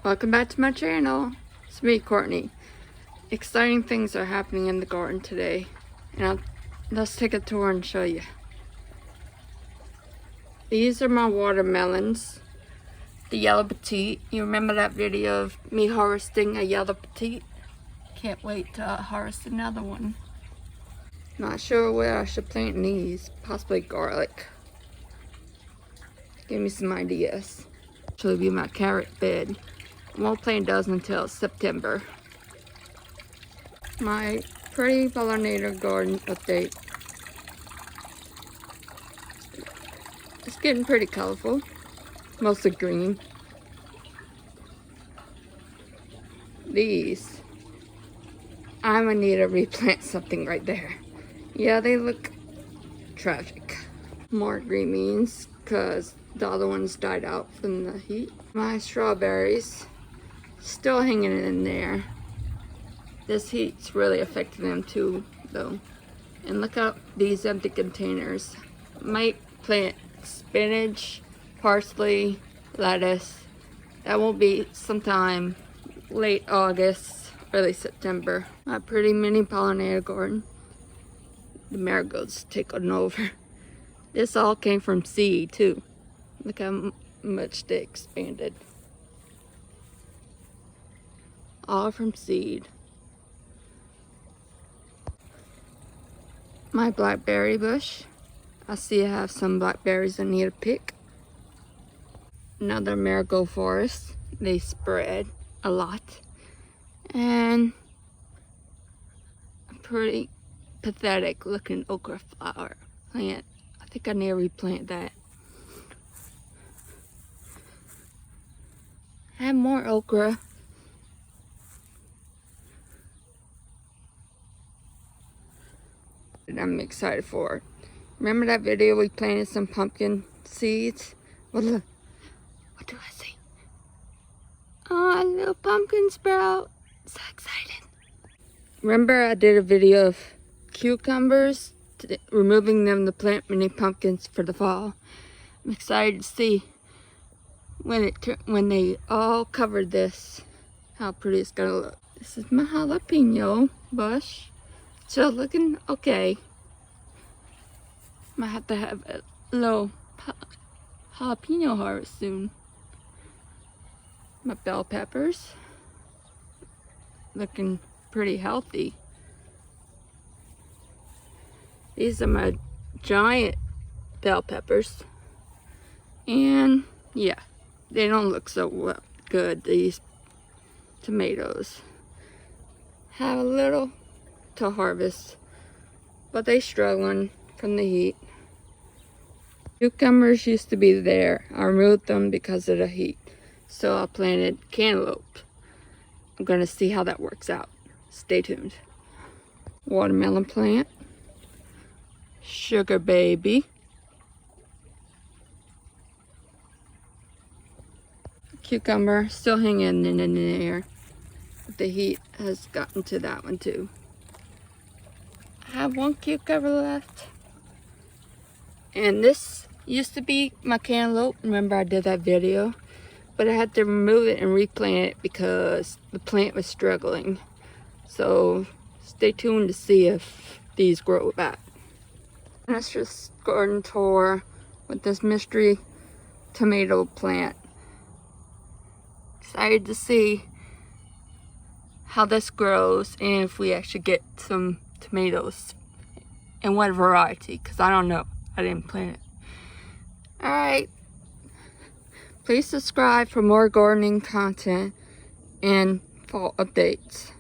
Welcome back to my channel. It's me, Courtney. Exciting things are happening in the garden today, and let's take a tour and show you. These are my watermelons, the yellow petite. You remember that video of me harvesting a yellow petite? Can't wait to harvest another one. Not sure where I should plant these. Possibly garlic. Give me some ideas. Actually be my carrot bed. I won't plant those until September. My pretty pollinator garden update. It's getting pretty colorful. Mostly green. These. I'm gonna need to replant something right there. Yeah, they look tragic. More green beans because the other ones died out from the heat. My strawberries. Still hanging in there. This heat's really affecting them too, though. And look at these empty containers. Might plant spinach, parsley, lettuce. That will be sometime late August, early September. My pretty mini pollinator garden. The marigolds taking over. This all came from seed too. Look how much they expanded. All from seed. My blackberry bush. I see I have some blackberries I need to pick. Another marigold forest. They spread a lot. And a pretty pathetic looking okra flower plant. I think I need to replant that. Have more okra. I'm excited for. Remember that video we planted some pumpkin seeds? Well, look. What do I see? Oh, a little pumpkin sprout. So excited. Remember I did a video of cucumbers, removing them to plant mini pumpkins for the fall. I'm excited to see when they all covered this, how pretty it's gonna look. This is my jalapeno bush. So looking okay. Might have to have a little jalapeno harvest soon. My bell peppers. Looking pretty healthy. These are my giant bell peppers. And yeah, they don't look so good, these tomatoes. Have a little to harvest, but they struggling from the heat. Cucumbers used to be there. I removed them because of the heat, so I planted cantaloupe. I'm gonna see how that works out. Stay tuned. Watermelon plant, sugar baby, cucumber still hanging in there. The heat has gotten to that one too. I have one cucumber left. And this used to be my cantaloupe. Remember I did that video? But I had to remove it and replant it because the plant was struggling. So stay tuned to see if these grow back. That's just garden tour with this mystery tomato plant. Excited to see how this grows and if we actually get some tomatoes and what variety, because I don't know. I didn't plant it. Alright. Please subscribe for more gardening content and fall updates.